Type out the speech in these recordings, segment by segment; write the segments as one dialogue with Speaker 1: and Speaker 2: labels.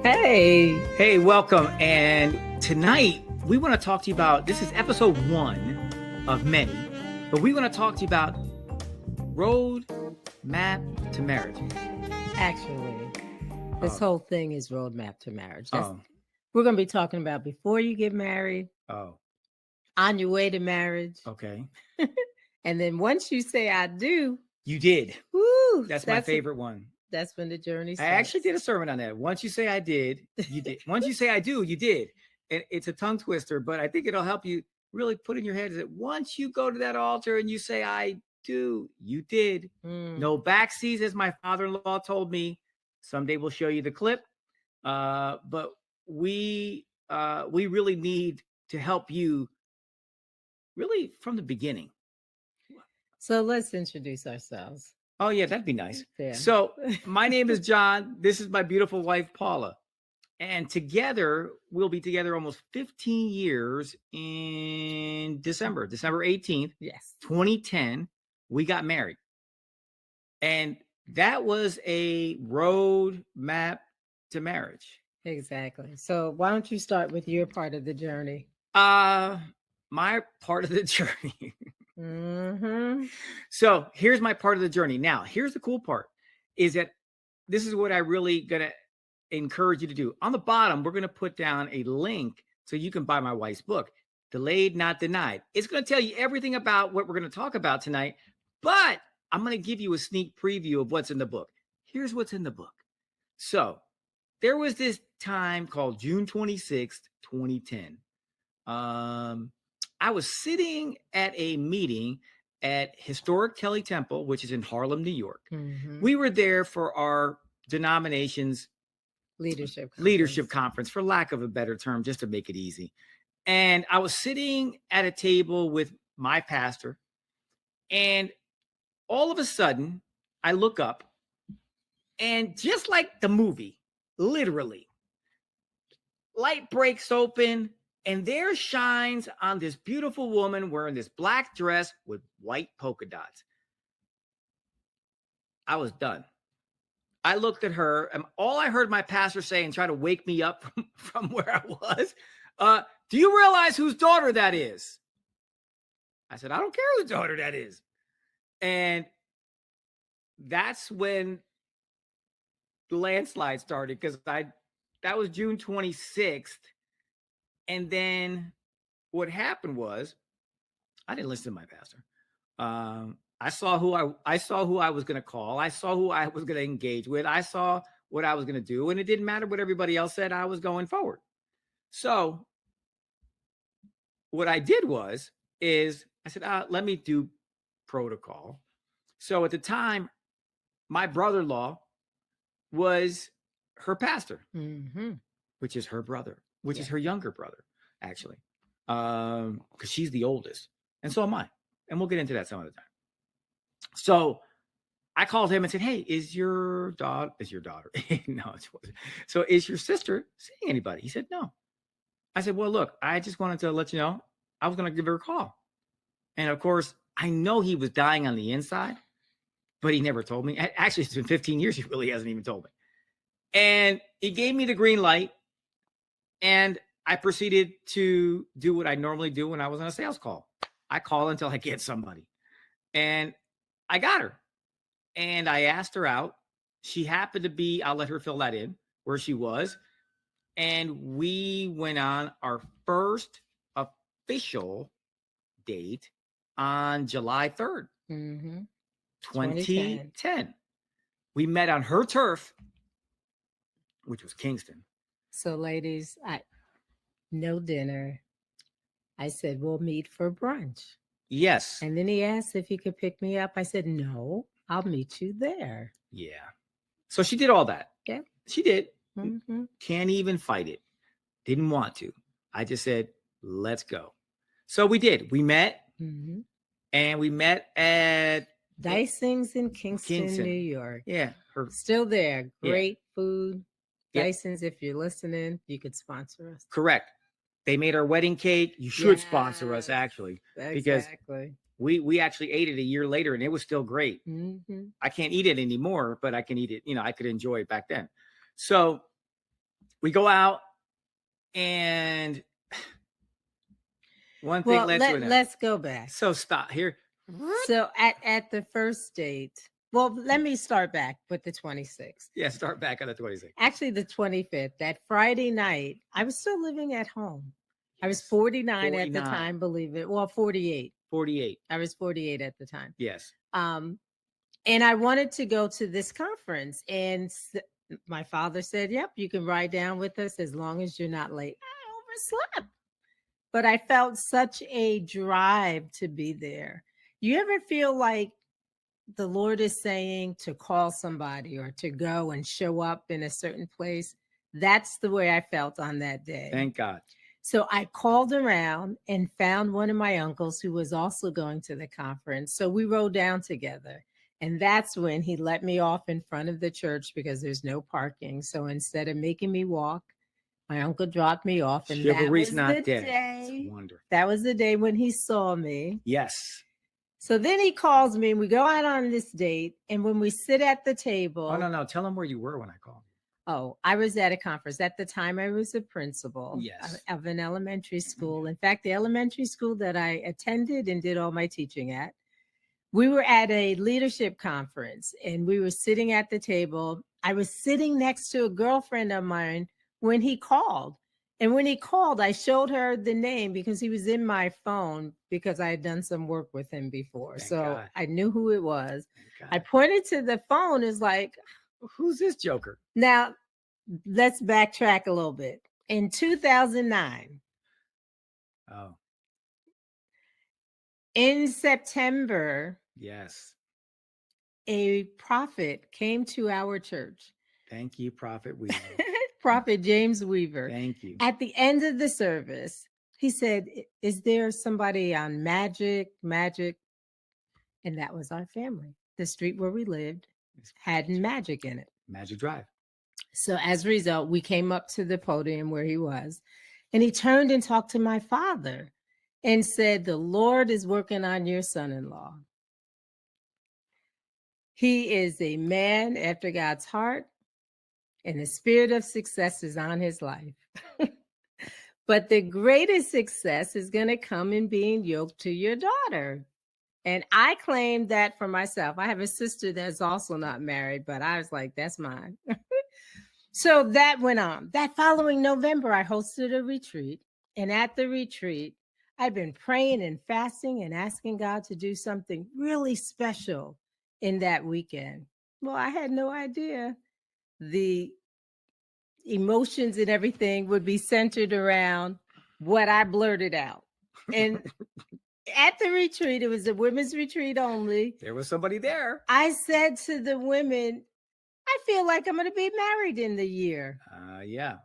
Speaker 1: Hey.
Speaker 2: Hey, welcome. And tonight we want to talk to you about, this is episode 1 of many, but we want to talk to you about road map to marriage.
Speaker 1: Actually, this whole thing is roadmap to marriage.
Speaker 2: Oh,
Speaker 1: We're going to be talking about before you get married,
Speaker 2: oh,
Speaker 1: on your way to marriage,
Speaker 2: okay.
Speaker 1: and then once you say I do,
Speaker 2: You did.
Speaker 1: woo,
Speaker 2: That's my favorite one.
Speaker 1: That's when the journey
Speaker 2: I
Speaker 1: starts.
Speaker 2: actually did a sermon on that. Once you say I did, you did. Once you say I do, you did. And it's a tongue twister, but I think it'll help you really put in your head that once you go to that altar and you say I do, you did. No backseas, as my father-in-law told me. Someday we'll show you the clip. But we really need to help you really from the beginning.
Speaker 1: So let's introduce ourselves.
Speaker 2: Oh, yeah, that'd be nice.
Speaker 1: Yeah.
Speaker 2: So my name is John. This is my beautiful wife, Paula. And together, we'll be together almost 15 years in December 18th,
Speaker 1: Yes.
Speaker 2: 2010. We got married. And that was a road map to marriage.
Speaker 1: Exactly. So why don't you start with your part of the journey?
Speaker 2: My part of the journey. So here's my part of the journey. Now, here's the cool part is that this is what I really gonna encourage you to do. On the bottom, we're gonna put down a link so you can buy my wife's book, Delayed Not Denied. It's gonna tell you everything about what we're gonna talk about tonight, but I'm gonna give you a sneak preview of what's in the book. Here's what's in the book. So there was this time called June 26th, 2010. I was sitting at a meeting at Historic Kelly Temple, which is in Harlem, New York. We were there for our denomination's leadership conference, for lack of a better term, just to make it easy. And I was sitting at a table with my pastor, and all of a sudden, I look up, and just like the movie, literally, light breaks open, and there shines on this beautiful woman wearing this black dress with white polka dots. I was done. I looked at her, and all I heard my pastor say and try to wake me up from where I was, do you realize whose daughter that is? I said, I don't care whose daughter that is. And that's when the landslide started, because that was June 26th. And then what happened was, I didn't listen to my pastor. I saw who I was going to call. I saw who I was going to engage with. I saw what I was going to do, and it didn't matter what everybody else said. I was going forward. So what I did is I said, let me do protocol. So at the time, my brother-in-law was her pastor, which is her brother, which is her younger brother, actually, because she's the oldest, and so am I. And we'll get into that some other time. So I called him and said, hey, is your daughter? No, it wasn't. So is your sister seeing anybody? He said, no. I said, well, look, I just wanted to let you know I was going to give her a call. And of course, I know he was dying on the inside, but he never told me. Actually, it's been 15 years. He really hasn't even told me. And he gave me the green light. And I proceeded to do what I normally do when I was on a sales call. I call until I get somebody. And I got her. And I asked her out. She happened to be, I'll let her fill that in, where she was. And we went on our first official date on July 3rd, 2010. We met on her turf, which was Kingston.
Speaker 1: So, ladies, no dinner. I said, we'll meet for brunch.
Speaker 2: Yes.
Speaker 1: And then he asked if he could pick me up. I said, no, I'll meet you there.
Speaker 2: Yeah. So she did all that.
Speaker 1: Yeah.
Speaker 2: She did. Can't even fight it. Didn't want to. I just said, let's go. So we did. We met. And we met at
Speaker 1: Dyson's in Kingston, New York.
Speaker 2: Yeah.
Speaker 1: Still there. Great food. Dyson's, if you're listening, you could sponsor us.
Speaker 2: Correct. They made our wedding cake. You should sponsor us, actually. Because we actually ate it a year later, and it was still great. I can't eat it anymore, but I can eat it. I could enjoy it back then. So we go out, and one thing led to another.
Speaker 1: Let's go back.
Speaker 2: So stop here.
Speaker 1: So at the first date, well, let me start back with the 26th.
Speaker 2: Yeah, start back on the 26th.
Speaker 1: Actually, the 25th, that Friday night, I was still living at home. I was 49 at the time, believe it. Well, 48.
Speaker 2: 48.
Speaker 1: I was 48 at the time.
Speaker 2: Yes.
Speaker 1: And I wanted to go to this conference, and my father said, "Yep, you can ride down with us as long as you're not late." I overslept, but I felt such a drive to be there. You ever feel like the Lord is saying to call somebody or to go and show up in a certain place? That's the way I felt on that day.
Speaker 2: Thank God.
Speaker 1: So I called around and found one of my uncles who was also going to the conference. So we rode down together. And that's when he let me off in front of the church because there's no parking. So instead of making me walk, my uncle dropped me off. And
Speaker 2: Chivalry's
Speaker 1: that was
Speaker 2: not
Speaker 1: the
Speaker 2: dead.
Speaker 1: day.
Speaker 2: It's wonderful.
Speaker 1: That was the day when he saw me.
Speaker 2: Yes.
Speaker 1: So then he calls me and we go out on this date. And when we sit at the table.
Speaker 2: Oh, no. Tell him where you were when I called.
Speaker 1: Oh, I was at a conference. At the time, I was a principal of an elementary school. In fact, the elementary school that I attended and did all my teaching at, we were at a leadership conference and we were sitting at the table. I was sitting next to a girlfriend of mine when he called. And when he called, I showed her the name because he was in my phone because I had done some work with him before.
Speaker 2: Thank
Speaker 1: so
Speaker 2: God.
Speaker 1: I knew who it was. I pointed to the phone. It's like,
Speaker 2: who's this joker?
Speaker 1: Now, let's backtrack a little bit. In 2009, in September,
Speaker 2: yes,
Speaker 1: a prophet came to our church.
Speaker 2: Thank you, Prophet Weaver.
Speaker 1: Prophet James Weaver.
Speaker 2: Thank you.
Speaker 1: At the end of the service, he said, "Is there somebody on magic?" And that was our family. The street where we lived had magic in it.
Speaker 2: Magic Drive.
Speaker 1: So as a result, we came up to the podium where he was, and he turned and talked to my father and said, "The Lord is working on your son-in-law. He is a man after God's heart, and the spirit of success is on his life. But the greatest success is going to come in being yoked to your daughter." And I claimed that for myself. I have a sister that's also not married, but I was like, that's mine. So that went on. That following November, I hosted a retreat. And at the retreat, I'd been praying and fasting and asking God to do something really special in that weekend. Well, I had no idea the emotions and everything would be centered around what I blurted out. And at the retreat, it was a women's retreat only.
Speaker 2: There was somebody there.
Speaker 1: I said to the women, I feel like I'm going to be married in the year.
Speaker 2: Yeah.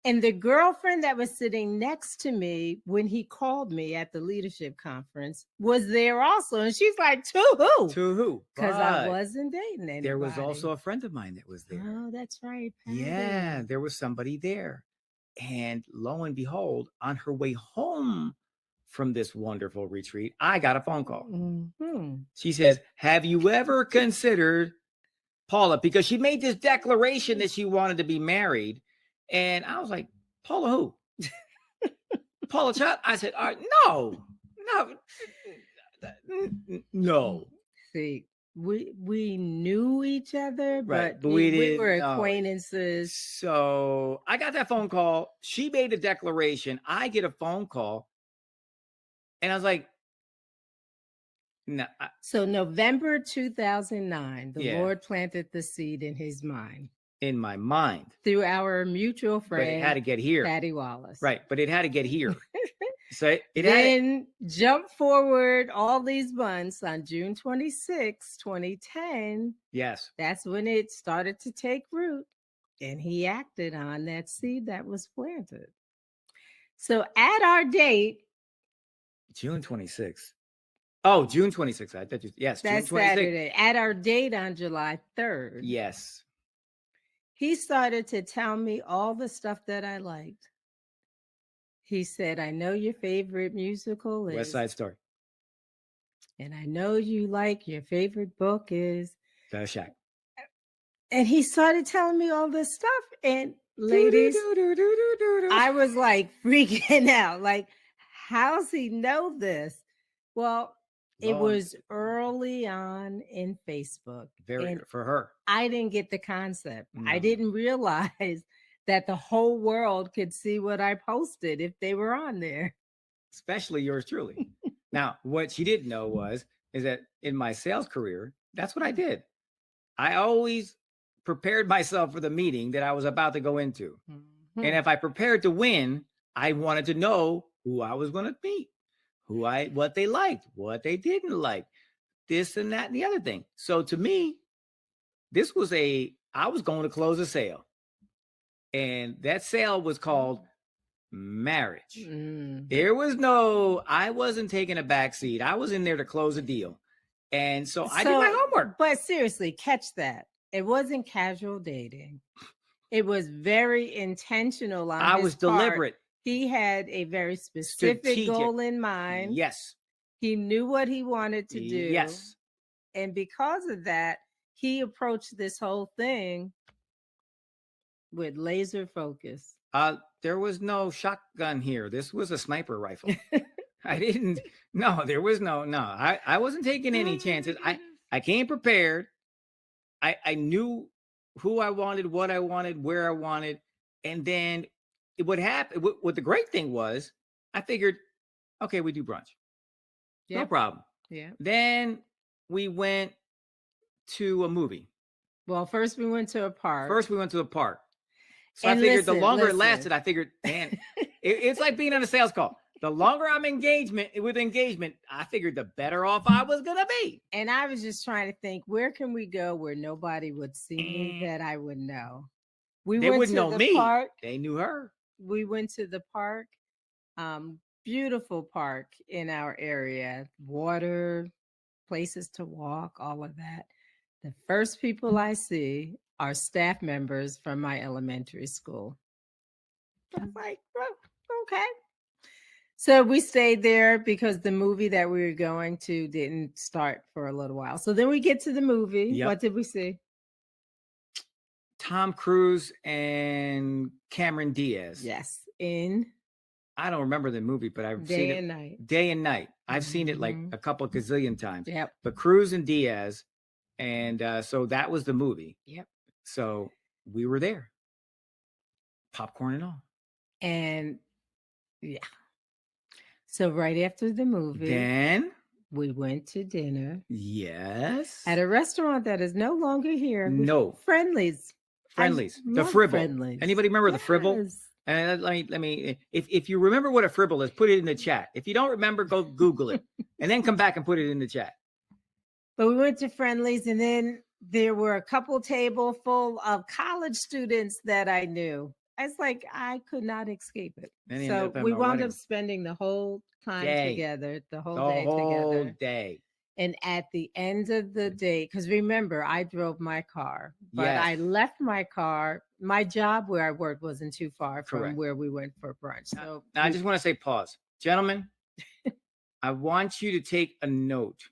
Speaker 1: And the girlfriend that was sitting next to me when he called me at the leadership conference was there also. And she's like, to who?
Speaker 2: To who?
Speaker 1: Because I wasn't dating anybody.
Speaker 2: There was also a friend of mine that was there.
Speaker 1: Oh, that's right.
Speaker 2: Patty. Yeah, there was somebody there. And lo and behold, on her way home from this wonderful retreat, I got a phone call.
Speaker 1: Mm-hmm.
Speaker 2: She says, "Have you ever considered Paula?" Because she made this declaration that she wanted to be married. And I was like, "Paula who?" Paula Child. I said, no.
Speaker 1: See, we knew each other,
Speaker 2: right,
Speaker 1: but we were acquaintances.
Speaker 2: So I got that phone call. She made a declaration. I get a phone call. And I was like, no.
Speaker 1: So November 2009, the Lord planted the seed in his mind.
Speaker 2: In my mind.
Speaker 1: Through our mutual friend.
Speaker 2: But it had to get here.
Speaker 1: Patty Wallace.
Speaker 2: Right. But it had to get here. So
Speaker 1: then jump forward all these months on June 26, 2010.
Speaker 2: Yes.
Speaker 1: That's when it started to take root. And he acted on that seed that was planted. So at our date.
Speaker 2: June 26th. Oh, June 26th. I thought yes.
Speaker 1: That's
Speaker 2: June 26th.
Speaker 1: Saturday. At our date on July 3rd.
Speaker 2: Yes.
Speaker 1: He started to tell me all the stuff that I liked. He said, "I know your favorite musical is
Speaker 2: West Side Story.
Speaker 1: And I know you like your favorite book is
Speaker 2: The Shack."
Speaker 1: And he started telling me all this stuff. And Ladies, I was like freaking out. Like, how's he know this? Well, it was early on in Facebook.
Speaker 2: For her.
Speaker 1: I didn't get the concept. No. I didn't realize that the whole world could see what I posted if they were on there.
Speaker 2: Especially yours truly. Now, what she didn't know is that in my sales career, that's what I did. I always prepared myself for the meeting that I was about to go into. Mm-hmm. And if I prepared to win, I wanted to know who I was going to meet, what they liked, what they didn't like, this and that and the other thing. So to me, I was going to close a sale. And that sale was called marriage. Mm. I wasn't taking a back seat. I was in there to close a deal. And so I did my homework.
Speaker 1: But seriously, catch that. It wasn't casual dating. It was very intentional on his part.
Speaker 2: I was deliberate.
Speaker 1: He had a very specific goal in mind.
Speaker 2: Yes.
Speaker 1: He knew what he wanted to do.
Speaker 2: Yes.
Speaker 1: And because of that, he approached this whole thing with laser focus.
Speaker 2: There was no shotgun here. This was a sniper rifle. There was no. I wasn't taking any chances. I came prepared. I knew who I wanted, what I wanted, where I wanted. And then what happened, what the great thing was, I figured, okay, we do brunch. Yep. No problem.
Speaker 1: Yeah.
Speaker 2: Then we went to a movie.
Speaker 1: Well, first we went to a park.
Speaker 2: So I figured the longer it lasted, I figured, man, it's like being on a sales call. The longer I'm with engagement, I figured the better off I was going to be.
Speaker 1: And I was just trying to think, where can we go where nobody would see me that I would know?
Speaker 2: They wouldn't know me. Park. They knew her.
Speaker 1: We went to the park. Beautiful park in our area. Water, places to walk, all of that. The first people I see are staff members from my elementary school. I was like, oh, okay. So we stayed there because the movie that we were going to didn't start for a little while. So then we get to the movie. Yep. What did we see?
Speaker 2: Tom Cruise and Cameron Diaz.
Speaker 1: Yes.
Speaker 2: I don't remember the movie, but I've seen it. Day and Night. I've seen it like a couple of gazillion times.
Speaker 1: Yep.
Speaker 2: But Cruise and Diaz. And so that was the movie.
Speaker 1: Yep.
Speaker 2: So we were there. Popcorn and all.
Speaker 1: And yeah. So right after the movie,
Speaker 2: then
Speaker 1: we went to dinner.
Speaker 2: Yes.
Speaker 1: At a restaurant that is no longer here.
Speaker 2: No.
Speaker 1: Friendlies.
Speaker 2: The Fribble.
Speaker 1: Friendlies.
Speaker 2: Anybody remember the Fribble? And let me if you remember what a Fribble is, put it in the chat. If you don't remember, go Google it and then come back and put it in the chat.
Speaker 1: But we went to Friendlies, and then there were a couple table full of college students that I knew. It's like I could not escape it. So we wound up spending the whole time together, the whole
Speaker 2: day.
Speaker 1: And at the end of the day, because remember, I drove my car, but I left my car. My job where I worked wasn't too far from where we went for brunch. So
Speaker 2: now I just want to say, pause. Gentlemen, I want you to take a note.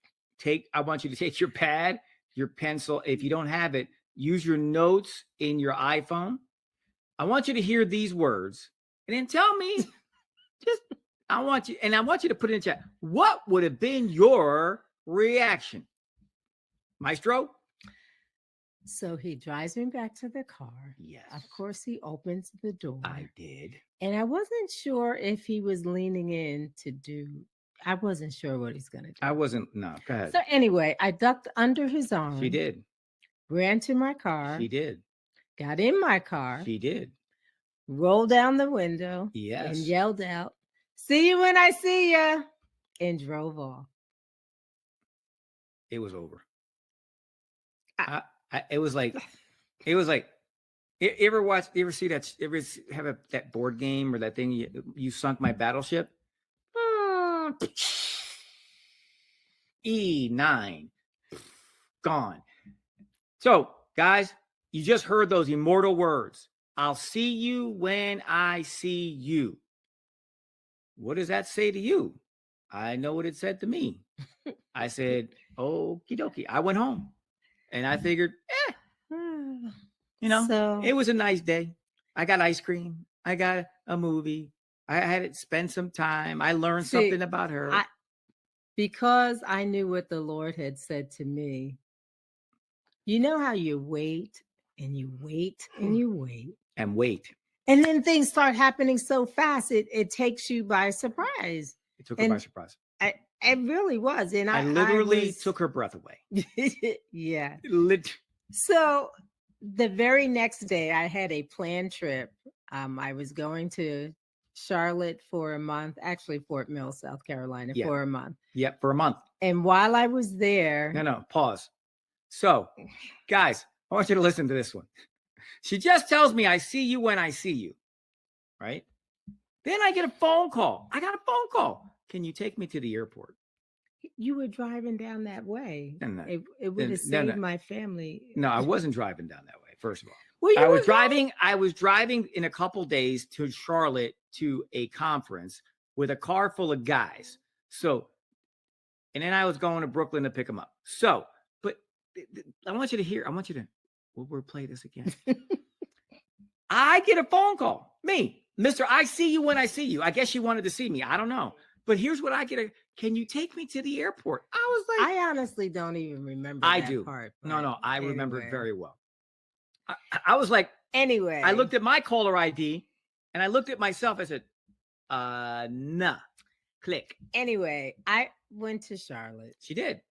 Speaker 2: I want you to take your pad, your pencil. If you don't have it, use your notes in your iPhone. I want you to hear these words and then tell me, I want you to put it in chat. What would have been your reaction? Maestro?
Speaker 1: So he drives me back to the car.
Speaker 2: Yes.
Speaker 1: Of course, he opens the door.
Speaker 2: I did.
Speaker 1: And I wasn't sure if he was leaning in to do. I wasn't sure what he's going to do.
Speaker 2: No, go ahead.
Speaker 1: So anyway, I ducked under his arm.
Speaker 2: She did.
Speaker 1: Ran to my car.
Speaker 2: She did.
Speaker 1: Got in my car.
Speaker 2: She did.
Speaker 1: Rolled down the window.
Speaker 2: Yes.
Speaker 1: And yelled out, "See you when I see ya," and drove off.
Speaker 2: It was over. It was like, you ever see that, that board game or that thing, you sunk my battleship? E9 gone. So guys, you just heard those immortal words. I'll see you when I see you. What does that say to you? I know what it said to me. I said, okie dokie. I went home and I figured, it was a nice day. I got ice cream. I got a movie. I had to spend some time. I learned something about her.
Speaker 1: Because I knew what the Lord had said to me. You know how you wait and you wait and you wait.
Speaker 2: And wait.
Speaker 1: And then things start happening so fast, it takes you by surprise.
Speaker 2: It took her by surprise.
Speaker 1: It really was. And
Speaker 2: I literally took her breath away.
Speaker 1: Yeah. So the very next day, I had a planned trip. I was going to Charlotte for a month, actually Fort Mill, South Carolina, for a month.
Speaker 2: Yep, for a month.
Speaker 1: And while I was there...
Speaker 2: No, pause. So, guys, I want you to listen to this one. She just tells me, I see you when I see you, right? Then I get a phone call. I got a phone call. Can you take me to the airport?
Speaker 1: You were driving down that way. It would have saved my family.
Speaker 2: No, I wasn't driving down that way, first of all.
Speaker 1: Well,
Speaker 2: I was driving in a couple days to Charlotte to a conference with a car full of guys. So, and then I was going to Brooklyn to pick them up. So, but I want you to, we'll play this again. I get a phone call. Me, Mr. I see you when I see you. I guess she wanted to see me. I don't know. But here's what I get. Can you take me to the airport? I was like,
Speaker 1: I honestly don't even remember that part.
Speaker 2: No, I remember it very well. I was like,
Speaker 1: anyway,
Speaker 2: I looked at my caller ID and I looked at myself. I said, nah, click.
Speaker 1: Anyway, I went to Charlotte.
Speaker 2: She did.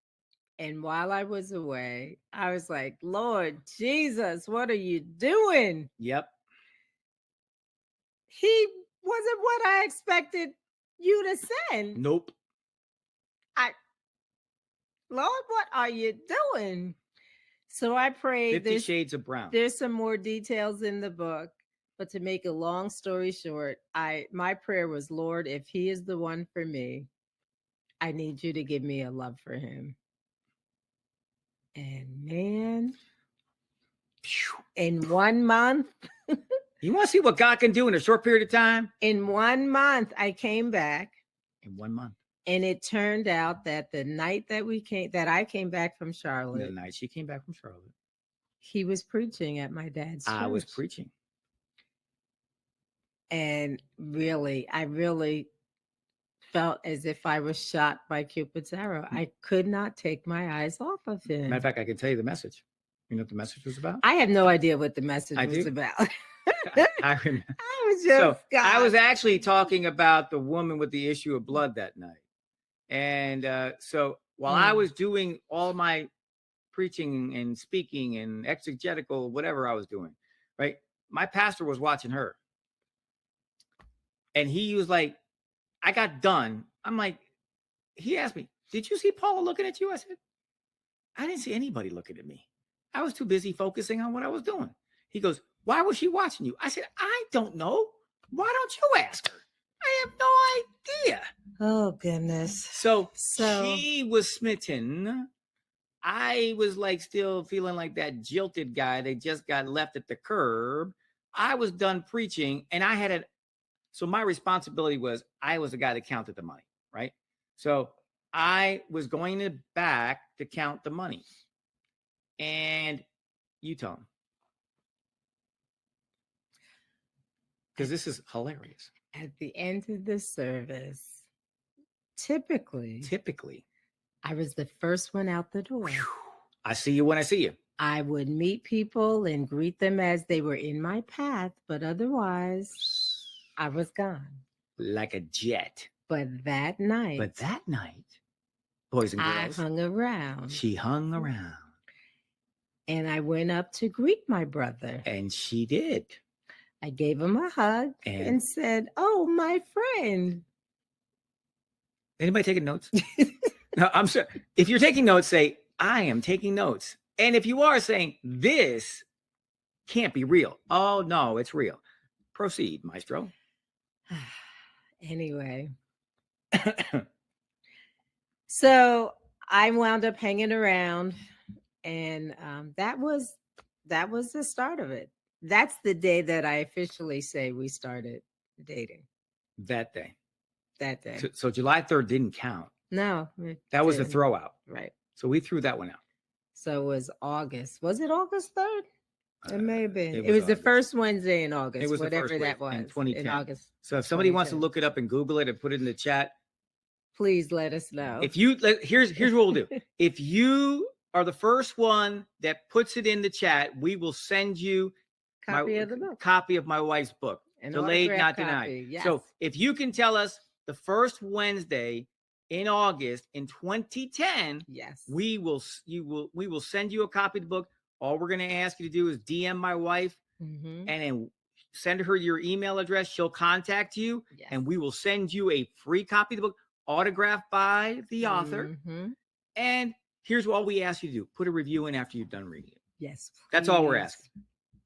Speaker 1: And while I was away, I was like, Lord Jesus, what are you doing?
Speaker 2: Yep.
Speaker 1: He wasn't what I expected you to send.
Speaker 2: Nope.
Speaker 1: Lord, what are you doing? So I prayed.
Speaker 2: 50 Shades of Brown.
Speaker 1: There's some more details in the book, but to make a long story short, my prayer was, Lord, if he is the one for me, I need you to give me a love for him. And man, in 1 month.
Speaker 2: You want to see what God can do in a short period of time?
Speaker 1: In 1 month, I came back.
Speaker 2: In 1 month.
Speaker 1: And it turned out that the night that I came back from Charlotte.
Speaker 2: The night she came back from Charlotte.
Speaker 1: He was preaching at my dad's church.
Speaker 2: I was preaching.
Speaker 1: And I really felt as if I was shot by Cupid's arrow. I could not take my eyes off of him.
Speaker 2: Matter of fact, I can tell you the message. You know what the message was about?
Speaker 1: I had no idea what the message was about.
Speaker 2: I remember. I was actually talking about the woman with the issue of blood that night. And so while I was doing all my preaching and speaking and exegetical, whatever I was doing, right? My pastor was watching her. And he was like, I got done. I'm like, he asked me, did you see Paula looking at you? I said, I didn't see anybody looking at me. I was too busy focusing on what I was doing. He goes, why was she watching you? I said, I don't know. Why don't you ask her? I have no idea.
Speaker 1: Oh, goodness.
Speaker 2: So she was smitten. I was like still feeling like that jilted guy that just got left at the curb. I was done preaching and I had so my responsibility was I was the guy that counted the money, right? So I was going back to count the money. And you tell him. Because this is hilarious.
Speaker 1: At the end of the service, typically, I was the first one out the door.
Speaker 2: Whew. I see you when I see you.
Speaker 1: I would meet people and greet them as they were in my path, but otherwise, I was gone.
Speaker 2: Like a jet.
Speaker 1: But that night,
Speaker 2: boys and girls,
Speaker 1: I hung around.
Speaker 2: She hung around.
Speaker 1: And I went up to greet my brother.
Speaker 2: And she did.
Speaker 1: I gave him a hug and said, oh, my friend.
Speaker 2: Anybody taking notes? No, I'm sorry. If you're taking notes, say, I am taking notes. And if you are saying, this can't be real. Oh, no, it's real. Proceed, maestro.
Speaker 1: Anyway. So I wound up hanging around. And that was the start of it. That's the day that I officially say we started dating.
Speaker 2: That day.
Speaker 1: So
Speaker 2: July 3rd didn't count.
Speaker 1: No.
Speaker 2: That was a throw out.
Speaker 1: Right.
Speaker 2: So we threw that one out.
Speaker 1: So it was August. Was it August 3rd? It may have been. It was the first Wednesday in August.
Speaker 2: It was
Speaker 1: whatever
Speaker 2: the first
Speaker 1: that was
Speaker 2: in 2010.
Speaker 1: in August.
Speaker 2: So if somebody wants to look it up and Google it and put it in the chat,
Speaker 1: please let us know.
Speaker 2: If you here's what we'll do. If you are the first one that puts it in the chat, we will send you copy of my wife's book, Delayed Not Denied. Yes. So if you can tell us the first Wednesday in August in 2010,
Speaker 1: yes,
Speaker 2: we will send you a copy of the book. All we're going to ask you to do is DM my wife and then send her your email address. She'll contact you and we will send you a free copy of the book, autographed by the author. And here's what we ask you to do. Put a review in after you've done reading it.
Speaker 1: Yes. Please.
Speaker 2: That's all we're asking.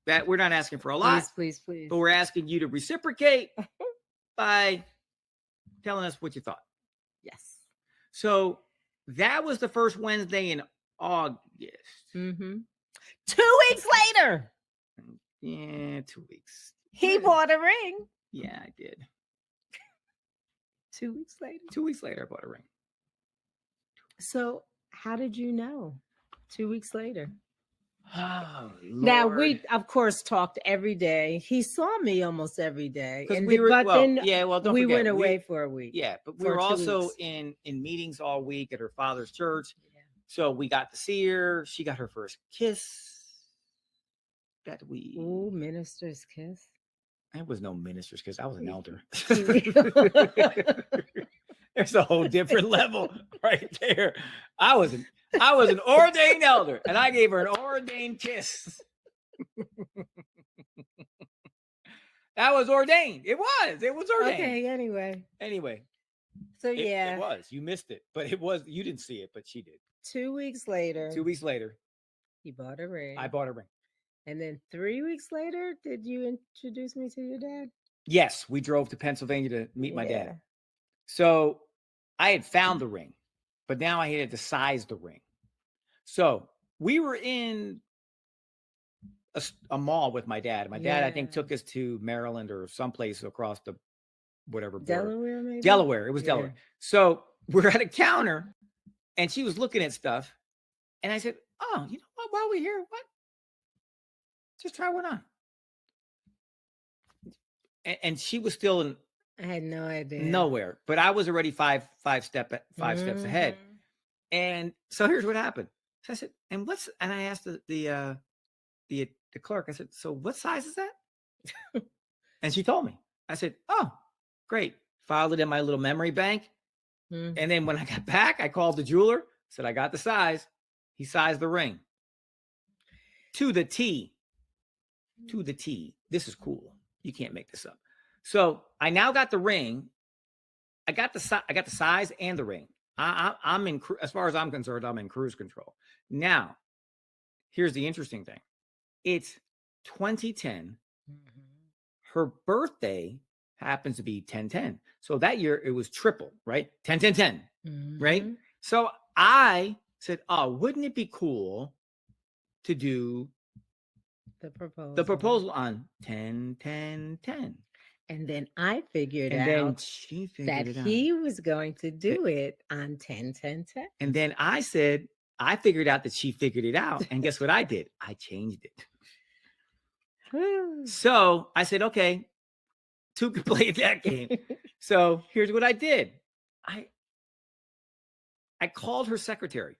Speaker 2: That we're not asking for a lot.
Speaker 1: Please.
Speaker 2: But we're asking you to reciprocate by telling us what you thought.
Speaker 1: Yes.
Speaker 2: So that was the first Wednesday in August.
Speaker 1: 2 weeks later.
Speaker 2: Yeah, 2 weeks.
Speaker 1: He bought a ring.
Speaker 2: Yeah, I did.
Speaker 1: 2 weeks later.
Speaker 2: 2 weeks later, I bought a ring.
Speaker 1: So how did you know 2 weeks later?
Speaker 2: Oh, Lord.
Speaker 1: Now we, of course, talked every day. He saw me almost every day,
Speaker 2: and we were. Don't
Speaker 1: we
Speaker 2: forget,
Speaker 1: went away for a week.
Speaker 2: Yeah, but we were also in meetings all week at her father's church. Yeah. So we got to see her. She got her first kiss.
Speaker 1: Ooh, minister's kiss.
Speaker 2: It was no minister's kiss. I was an elder. There's a whole different level right there. I was an ordained elder, and I gave her an ordained kiss. That was ordained. It was ordained.
Speaker 1: Okay, anyway. So
Speaker 2: it was. You missed it, but it was. You didn't see it, but she did.
Speaker 1: 2 weeks later.
Speaker 2: 2 weeks later.
Speaker 1: He bought a ring.
Speaker 2: I bought a ring.
Speaker 1: And then 3 weeks later, did you introduce me to your dad?
Speaker 2: Yes, we drove to Pennsylvania to meet my dad. So I had found the ring, but now I had to size the ring. So we were in a mall with my dad. My dad, I think, took us to Maryland or someplace across the whatever border.
Speaker 1: Delaware, maybe?
Speaker 2: Delaware. It was Delaware. So we're at a counter, and she was looking at stuff. And I said, oh, you know what? While we're here, what? Just try one on. And she was still in.
Speaker 1: I had no idea.
Speaker 2: Nowhere. But I was already five steps ahead. And so here's what happened. So I said, and I asked the clerk, I said, so what size is that? And she told me. I said, oh, great. Filed it in my little memory bank. And then when I got back, I called the jeweler, said, I got the size. He sized the ring. To the T. This is cool. You can't make this up. So I now got the ring. I got the size and the ring. I'm in, as far as I'm concerned, I'm in cruise control. Now, here's the interesting thing. It's 2010. Her birthday happens to be 10/10. So that year it was triple, right? 10/10/10, right? So I said, oh, wouldn't it be cool to do the proposal on 10/10/10?
Speaker 1: And then I figured out that he was going to do it on 10/10/10.
Speaker 2: And then I said, I figured out that she figured it out. And guess what I did? I changed it. So I said, okay, two can play that game. So here's what I did. I called her secretary.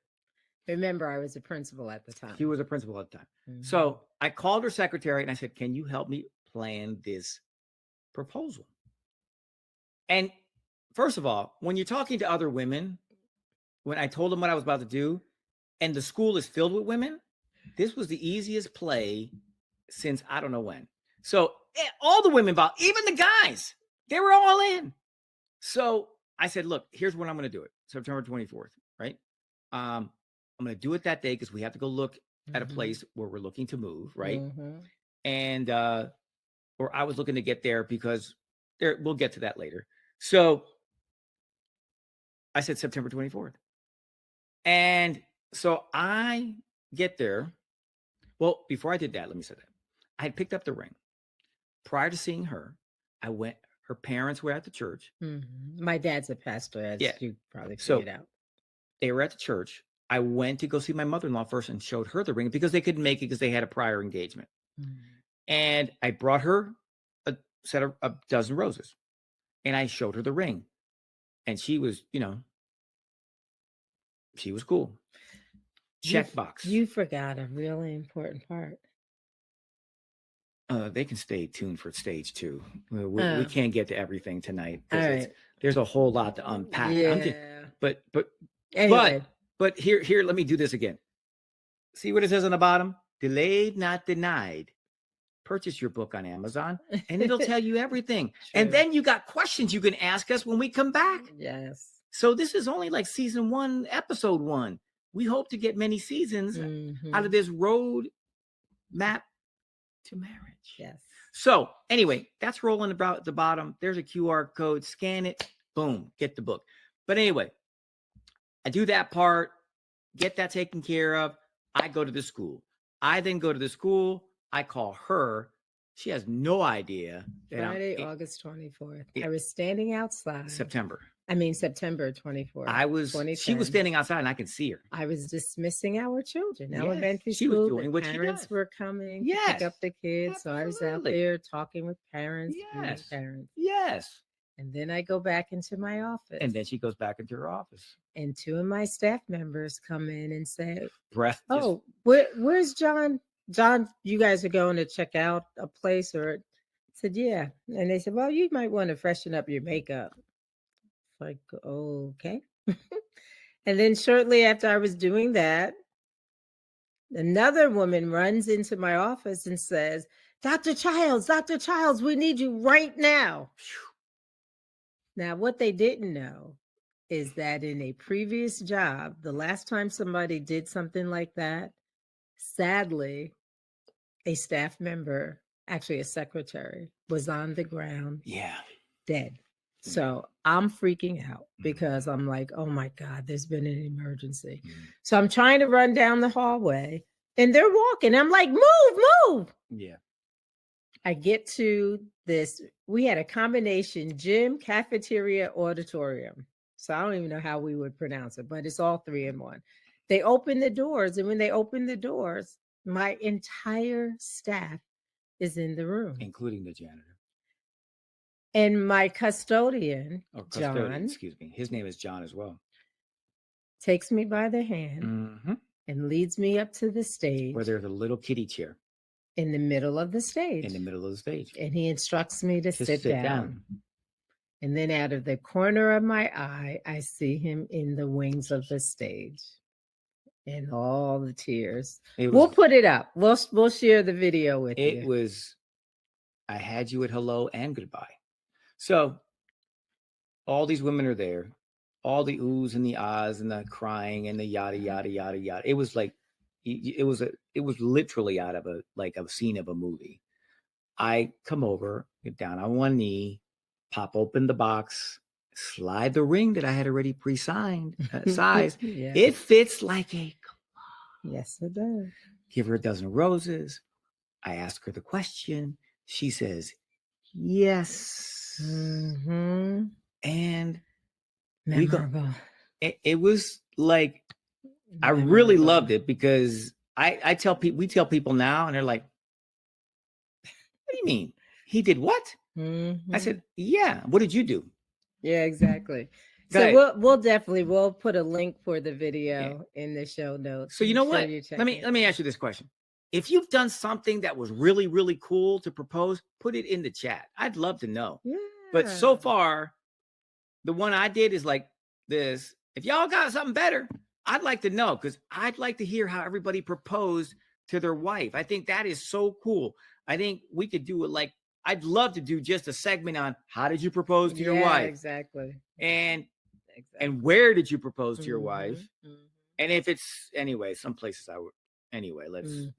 Speaker 1: Remember, I was a principal at the time.
Speaker 2: She was a principal at the time. So I called her secretary and I said, can you help me plan this proposal? And first of all, when you're talking to other women, when I told them what I was about to do, and the school is filled with women, this was the easiest play since I don't know when. So all the women involved, even the guys, they were all in. So I said, look, here's when I'm going to do it. September 24th, right? I'm going to do it that day because we have to go look at a place where we're looking to move, right? And or I was looking to get there because we'll get to that later. So I said September 24th. And so I get there. Well, before I did that, let me say that. I had picked up the ring. Prior to seeing her, her parents were at the church.
Speaker 1: My dad's a pastor, as you probably figured out.
Speaker 2: They were at the church. I went to go see my mother-in-law first and showed her the ring because they couldn't make it because they had a prior engagement. And I brought her a dozen roses, and I showed her the ring, and she was, she was cool. Checkbox.
Speaker 1: You forgot a really important part.
Speaker 2: They can stay tuned for stage 2. We can't get to everything tonight because there's a whole lot to unpack.
Speaker 1: Yeah.
Speaker 2: But
Speaker 1: anyway.
Speaker 2: But here, let me do this again. See what it says on the bottom? Delayed, not denied. Purchase your book on Amazon, and it'll tell you everything. And then you got questions you can ask us when we come back.
Speaker 1: Yes.
Speaker 2: So this is only like season 1, episode 1. We hope to get many seasons out of this road map to marriage.
Speaker 1: Yes.
Speaker 2: So anyway, that's rolling about the bottom. There's a QR code. Scan it. Boom. Get the book. But anyway, I do that part. Get that taken care of. I go to the school. I then go to the school. I call her. She has no idea.
Speaker 1: Friday, August 24th. I was standing outside.
Speaker 2: September 24th. She was standing outside and I could see her.
Speaker 1: I was dismissing our children.
Speaker 2: Yes,
Speaker 1: Elementary
Speaker 2: she
Speaker 1: school.
Speaker 2: was doing what
Speaker 1: parents
Speaker 2: she does.
Speaker 1: were coming
Speaker 2: Yes,
Speaker 1: to pick up the kids.
Speaker 2: absolutely.
Speaker 1: So I was out there talking with parents.
Speaker 2: Yes.
Speaker 1: Parents.
Speaker 2: Yes.
Speaker 1: And then I go back into my office.
Speaker 2: And then she goes back into her office.
Speaker 1: And 2 of my staff members come in and say,
Speaker 2: "Oh,
Speaker 1: where's John? John, you guys are going to check out a place?" Or I said, "Yeah." And they said, "Well, you might want to freshen up your makeup." Like, okay. And then shortly after I was doing that, another woman runs into my office and says, Dr. Childs, we need you right now. Now, what they didn't know is that in a previous job, the last time somebody did something like that, sadly, a staff member, actually a secretary, was on the ground, dead. So I'm freaking out because I'm like, oh my God, there's been an emergency. So I'm trying to run down the hallway and they're walking. I'm like, move.
Speaker 2: Yeah.
Speaker 1: I get to this. We had a combination gym, cafeteria, auditorium. So I don't even know how we would pronounce it, but it's all 3 in one. They open the doors. And when they open the doors, my entire staff is in the room,
Speaker 2: including the janitor.
Speaker 1: And my custodian, John,
Speaker 2: excuse me, his name is John as well,
Speaker 1: takes me by the hand and leads me up to the stage.
Speaker 2: Where there's a little kiddie chair.
Speaker 1: In the middle of the stage.
Speaker 2: And
Speaker 1: he instructs me to sit down. And then out of the corner of my eye, I see him in the wings of the stage. And all the tears. We'll put it up. We'll share the video with you.
Speaker 2: It was, I had you at hello and goodbye. So all these women are there, all the oohs and the ahs and the crying and the yada, yada, yada, yada. It was like, it was literally out of a scene of a movie. I come over, get down on one knee, pop open the box, slide the ring that I had already pre-signed, size. Yes. It fits like a glove.
Speaker 1: Yes, it does.
Speaker 2: Give her a dozen roses. I ask her the question. She says, yes. And
Speaker 1: memorable.
Speaker 2: It was like, I really loved it because I tell people, we tell people now and they're like, what do you mean? He did what? I said, yeah. What did you do?
Speaker 1: Yeah, exactly. So we'll put a link for the video in the show notes.
Speaker 2: So you know what? Let me ask you this question. If you've done something that was really, really cool to propose, put it in the chat. I'd love to know. Yeah. But so far, the one I did is like this. If y'all got something better, I'd like to know because I'd like to hear how everybody proposed to their wife. I think that is so cool. I think we could do it like, I'd love to do just a segment on how did you propose to your wife?
Speaker 1: Exactly.
Speaker 2: And where did you propose to your wife? And if it's, anyway, some places I would, anyway,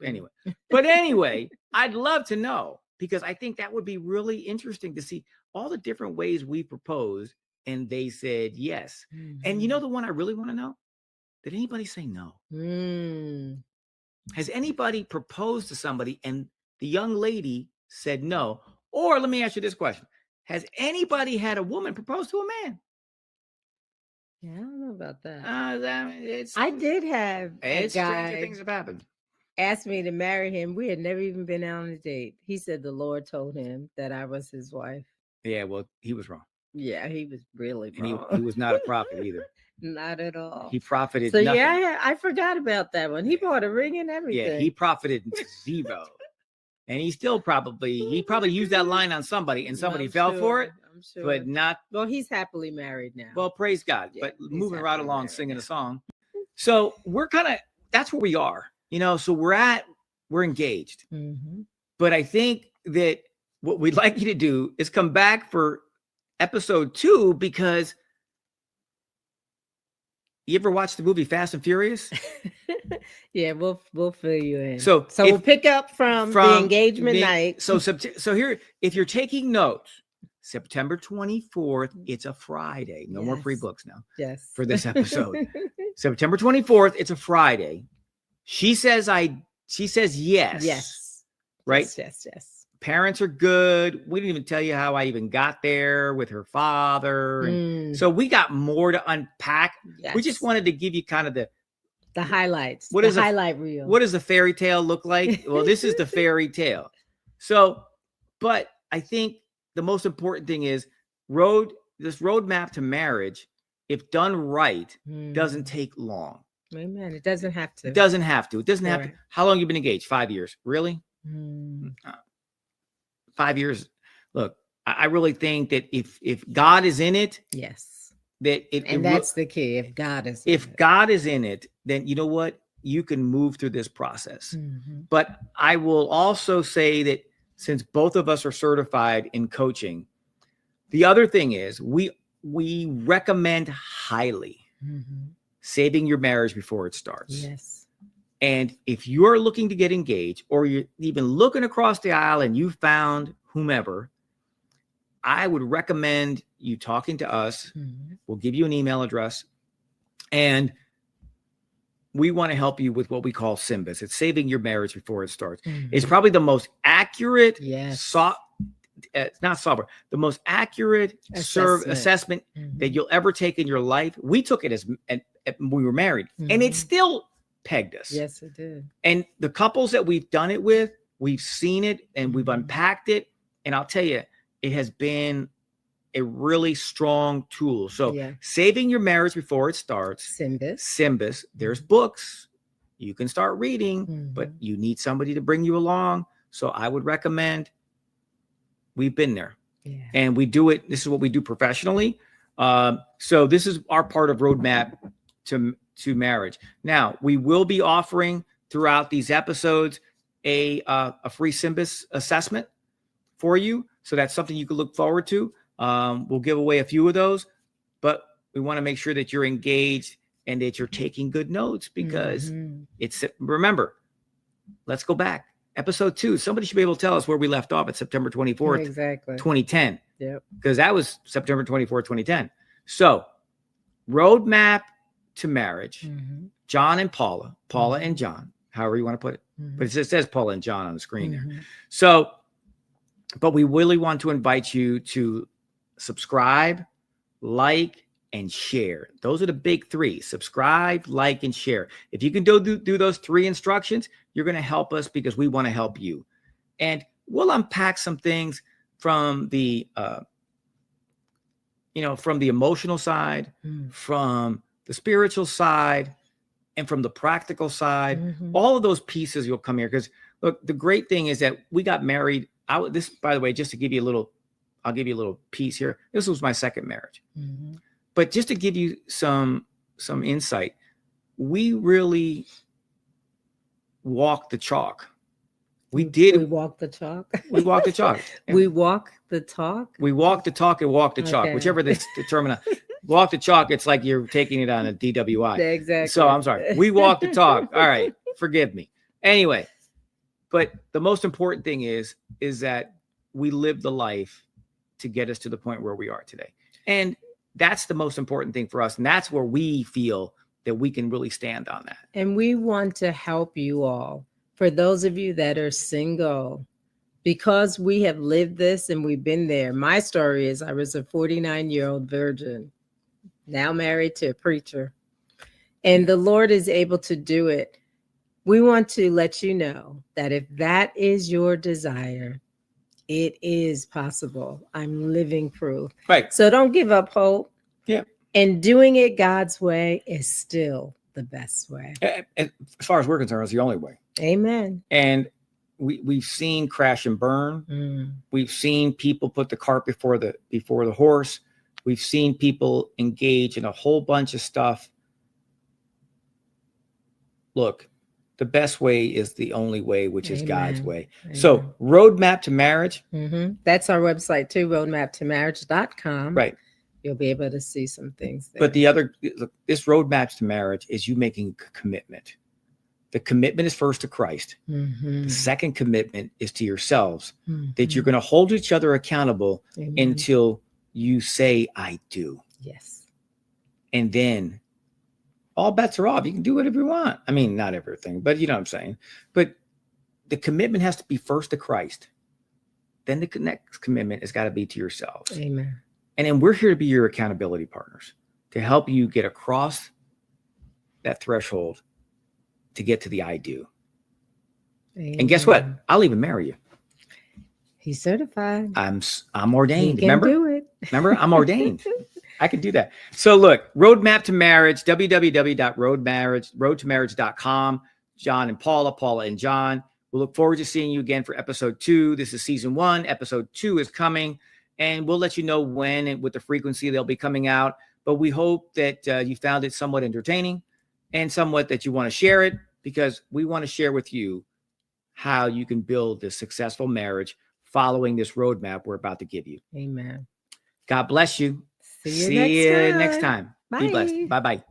Speaker 2: anyway. But anyway, I'd love to know because I think that would be really interesting to see all the different ways we proposed and they said yes. And you know the one I really want to know? Did anybody say no? Has anybody proposed to somebody and the young lady said no? Or let me ask you this question. Has anybody had a woman propose to a man?
Speaker 1: Yeah, I don't know about that.
Speaker 2: I
Speaker 1: did have a guy.
Speaker 2: Stranger things have happened.
Speaker 1: asked me to marry him. We had never even been on a date. He said the Lord told him that I was his wife.
Speaker 2: Yeah, well, he was wrong.
Speaker 1: Yeah, he was really wrong.
Speaker 2: And he was not a prophet either.
Speaker 1: Not at all.
Speaker 2: He profited
Speaker 1: so
Speaker 2: nothing.
Speaker 1: Yeah, I forgot about that one. He bought a ring and everything.
Speaker 2: Yeah, he profited zero. And he probably used that line on somebody, and somebody fell for it. I'm sure. But not.
Speaker 1: Well, he's happily married now.
Speaker 2: Well, praise God. Yeah, but moving right along, singing a song. So we're that's where we are, so we're engaged. Mm-hmm. But I think that what we'd like you to do is come back for episode 2, because you ever watch the movie Fast and Furious?
Speaker 1: Yeah, we'll fill you in.
Speaker 2: So
Speaker 1: we'll pick up from the engagement night.
Speaker 2: So here, if you're taking notes, September 24th, it's a Friday. No more free books now.
Speaker 1: Yes.
Speaker 2: For this episode. September 24th, it's a Friday. She says yes.
Speaker 1: Yes.
Speaker 2: Right?
Speaker 1: Yes.
Speaker 2: Parents are good. We didn't even tell you how I even got there with her father. So we got more to unpack. Yes. We just wanted to give you kind of the
Speaker 1: highlights. What is the highlight reel?
Speaker 2: What does the fairy tale look like? Well, this is the fairy tale. So, but I think the most important thing is this roadmap to marriage, if done right, doesn't take long.
Speaker 1: Amen. It doesn't have to.
Speaker 2: It doesn't have to. How long have you been engaged? 5 years. Really? 5 years. Look, I really think that if God is in it,
Speaker 1: yes,
Speaker 2: that's
Speaker 1: the key. If God is
Speaker 2: in it, then you know what? You can move through this process. Mm-hmm. But I will also say that since both of us are certified in coaching, the other thing is we recommend highly saving your marriage before it starts.
Speaker 1: Yes.
Speaker 2: And if you're looking to get engaged, or you're even looking across the aisle and you found whomever, I would recommend you talking to us. Mm-hmm. We'll give you an email address, and we want to help you with what we call SYMBIS. It's saving your marriage before it starts. Mm-hmm. It's probably the most accurate, it's not software, the most accurate assessment that you'll ever take in your life. We took it as we were married, and it still pegged us.
Speaker 1: Yes, it did.
Speaker 2: And the couples that we've done it with, we've seen it and we've unpacked it. And I'll tell you, it has been a really strong tool. So saving your marriage before it starts. SYMBIS. There's books you can start reading, but you need somebody to bring you along. So I would recommend, we've been there. Yeah. And we do it. This is what we do professionally. So this is our part of roadmap to marriage. Now, we will be offering throughout these episodes a free SYMBIS assessment for you. So that's something you can look forward to. We'll give away a few of those, but we want to make sure that you're engaged and that you're taking good notes, because remember, let's go back. Episode 2, somebody should be able to tell us where we left off at September 24th, 2010.
Speaker 1: Yep.
Speaker 2: Because that was September 24th, 2010. So roadmap to marriage, John and Paula and John, however you want to put it. But it says Paula and John on the screen there. So, but we really want to invite you to subscribe, like, and share. Those are the big 3: subscribe, like, and share. If you can do those 3 instructions, you're going to help us, because we want to help you. And we'll unpack some things from the, from the emotional side, from the spiritual side, and from the practical side. All of those pieces will come here, because look, the great thing is that we got married. This, by the way, just to give you I'll give you a little piece here. This was my second marriage. But just to give you some insight, we really walked the chalk. We
Speaker 1: walked the chalk.
Speaker 2: We walked the chalk.
Speaker 1: We walk the talk.
Speaker 2: We walk the talk and walk the chalk, whichever the terminal. Walk the chalk, it's like you're taking it on a DWI.
Speaker 1: Exactly.
Speaker 2: So I'm sorry. We walk the talk. All right. Forgive me. Anyway, but the most important thing is that we live the life to get us to the point where we are today. And that's the most important thing for us. And that's where we feel that we can really stand on that.
Speaker 1: And we want to help you all. For those of you that are single, because we have lived this and we've been there. My story is I was a 49-year-old virgin, now married to a preacher. And the Lord is able to do it. We want to let you know that if that is your desire, it is possible. I'm living proof.
Speaker 2: Right.
Speaker 1: So don't give up hope.
Speaker 2: Yeah.
Speaker 1: And doing it God's way is still the best way.
Speaker 2: As far as we're concerned, it's the only way.
Speaker 1: Amen.
Speaker 2: And we've seen crash and burn. We've seen people put the cart before the horse. We've seen people engage in a whole bunch of stuff. Look, the best way is the only way, which is God's way. Amen. So roadmap to marriage.
Speaker 1: That's our website too, roadmaptomarriage.com.
Speaker 2: Right.
Speaker 1: You'll be able to see some things there.
Speaker 2: But this roadmap to marriage is you making a commitment. The commitment is first to Christ. The second commitment is to yourselves, that you're going to hold each other accountable until you say, I do.
Speaker 1: Yes.
Speaker 2: And then all bets are off. You can do whatever you want. I mean, not everything, but you know what I'm saying. But the commitment has to be first to Christ. Then the next commitment has got to be to yourselves.
Speaker 1: Amen.
Speaker 2: And then we're here to be your accountability partners, to help you get across that threshold to get to the I do. Amen. And guess what? I'll even marry you.
Speaker 1: He's certified.
Speaker 2: I'm ordained.
Speaker 1: He can do it.
Speaker 2: Remember, I'm ordained. I can do that. So look, roadmap to marriage, www.roadtomarriage.com. John and Paula and John. We'll look forward to seeing you again for episode 2. This is season 1. Episode 2 is coming, and we'll let you know when and with the frequency they'll be coming out. But we hope that you found it somewhat entertaining and somewhat that you want to share it, because we want to share with you how you can build this successful marriage following this roadmap we're about to give you.
Speaker 1: Amen.
Speaker 2: God bless you.
Speaker 1: See you next time.
Speaker 2: Be blessed. Bye-bye.